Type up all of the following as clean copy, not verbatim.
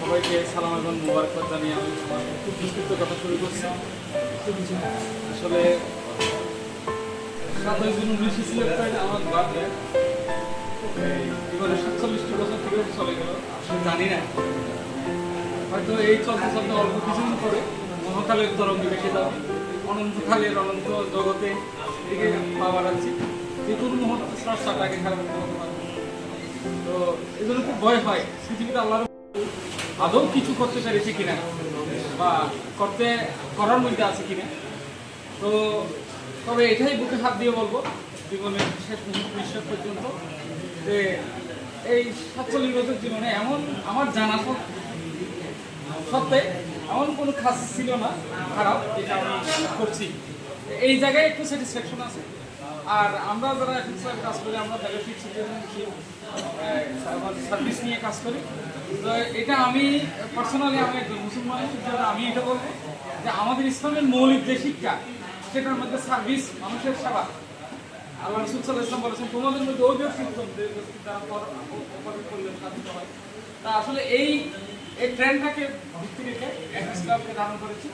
সবাইকে সালাম এবং মুবারকবাদ জানিয়ে আমি আমার খুব বিস্তৃত কথা শুরু করছি। আসলে 27 জুন 19 সিলেক্ট আমার বার্থডে, জীবনে 47টি বছর থেকে চলে গেল। আসলে জানি না, হয়তো এই চলতে চলতে অল্প কিছুদিন পরে মহাকালের তরঙ্গে বেশি যাবে, অনন্তকালের অনন্ত জগতে দিকে পা বাড়াচ্ছি। যে কোনো মুহূর্তে স্রষ্টাটাকে খারাপ করতে পারবে। তো এই জন্য খুব ভয় হয় পৃথিবীতে আল্লাহর আদৌ কিছু করতে পেরেছে কিনা বা করার মধ্যে আছে কিনা। তো তবে এটাই বুকে হাত দিয়ে বলবো জীবনের শেষ মুহূর্ত বিশ্বাস পর্যন্ত যে এই 47 বছর জীবনে এমন আমার জানা সত্ত্বে এমন কোনো কাজ ছিল না খারাপ যেটা আমি করছি। এই জায়গায় একটু স্যাটিসফ্যাকশন আছে। আর আমরা যারা এখন কাজ করি, আমরা ফেলোশিপ সিটিজেনশিপ সার্ভিস নিয়ে কাজ করি। তো এটা আমি পার্সোনালি আমি একজন মুসলমান হিসেবে আমি এটা বলবো যে আমাদের ইসলামের মৌলিক যে শিক্ষা সেটার মধ্যে সার্ভিস, মানুষের সেবা। আল্লাহ রাসূল সাল্লাল্লাহু আলাইহি ওয়াসাল্লাম বলেছেন তোমাদের মধ্যে ওই ব্যক্তি করলে সাধিত হয়। তা আসলে এই ট্রেন্ডটাকে ভিত্তি রেখে ইসলামকে ধারণ করেছি।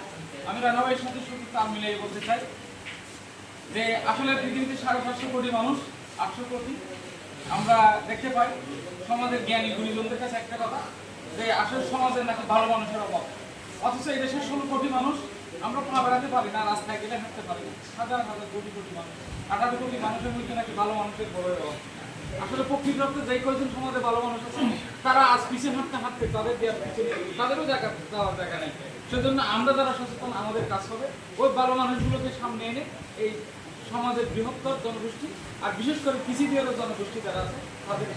আমি রানা ভাইয়ের সাথে শুধু তাল মিলিয়ে বলতে চাই যে আসলে পৃথিবীতে 550 কোটি মানুষ, 800 কোটি আমরা দেখতে পাই। সমাজের জ্ঞানী গুণীজনদের কাছে একটা কথা যে আসলে সমাজের নাকি ভালো মানুষের অভাব, অথচ এই দেশের 16 কোটি মানুষ আমরা পা বেড়াতে পারি না, রাস্তায় গেলে হাঁটতে পারি না। হাজার হাজার কোটি কোটি মানুষ, 18 কোটি মানুষের মধ্যে নাকি ভালো মানুষের বড় অভাব। আসলে প্রকৃতপক্ষে যে কয়েকজন সমাজে ভালো মানুষ আছে তারা আজ পিছিয়ে হাঁটতে হাঁটতে তাদের তাদেরও জায়গা দেওয়ার জায়গা নেই। সেজন্য আমরা যারা সচেতন আমাদের কাজ হবে ওই ভালো মানুষগুলোকে সামনে এনে এই সমাজের বৃহত্তর জনগোষ্ঠী আর বিশেষ করে পিছিয়ে জনগোষ্ঠী যারা আছে তাদের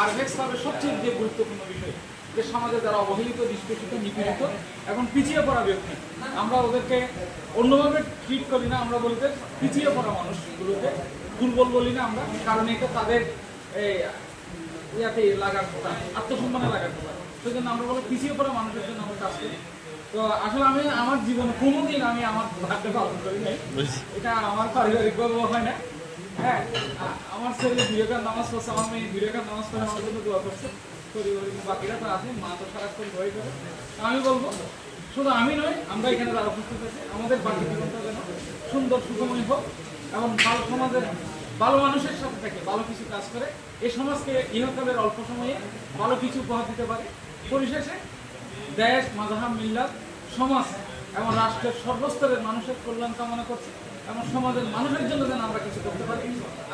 আর হবে সবচেয়ে যে গুরুত্বপূর্ণ বিষয় যে সমাজে যারা অবহেলিত, নিষ্পেষিত, নিপীড়িত এবং পিছিয়ে পড়া ব্যক্তি, আমরা ওদেরকে অন্যভাবে ট্রিট করি না। আমরা বলতে পিছিয়ে পড়া মানুষগুলোকে দুর্বল বলি না আমরা, কারণ এটা তাদের ইয়াতে লাগার কথা, আত্মসম্মানে লাগার কথা। সেই জন্য আমরা বলি পিছিয়ে পড়া মানুষের জন্য আমরা কাজ করি। তো আসলে আমি আমার জীবনে কোনোদিন আমি আমার ভাগ্যে পালন করি নাই, এটা আমার পারিবারিক গর্ব হয় না। হ্যাঁ, আমার ছেলে বিবেকান নামাজ পড়ছে, আমার মেয়ে বিবেকান নামাজ পড়ে আমার জন্য দোয়া করছে। পরিবারের বাকিরা তো আছে, মা তো সারাক্ষণ ভয় করে। আমি বলবো শুধু আমি নয়, আমরা এখানে যারা উপস্থিত আছে আমাদের বাকি জীবনটা যেন সুন্দর সুখময় হোক এবং ভালো সমাজের ভালো মানুষের সাথে থেকে ভালো কিছু কাজ করে এই সমাজকে ইহকালের অল্প সময়ে ভালো কিছু উপহার দিতে পারে। পরিশেষে দেশ, মাযহাব, মিল্লাত, সমাজ এবং রাষ্ট্রের সর্বস্তরের মানুষের কল্যাণ কামনা করছে এবং সমাজের মানুষের জন্য যেন আমরা কিছু করতে পারি।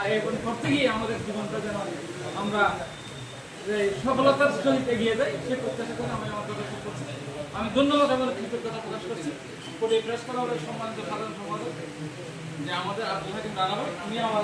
আর এবং করতে গিয়ে আমাদের জীবনটা যেন আমরা সফলতার সহিত এগিয়ে যাই সে প্রত্যাশা করে আমি আমার কথা শেষ করছি। আমি ধন্যবাদ এবং কৃতজ্ঞতা প্রকাশ করছি প্রেস ক্লাবের সম্মানিত সাধারণ সম্পাদক যে আমাদের আব্দুল হাকিম রানা ভাই, উনি আমার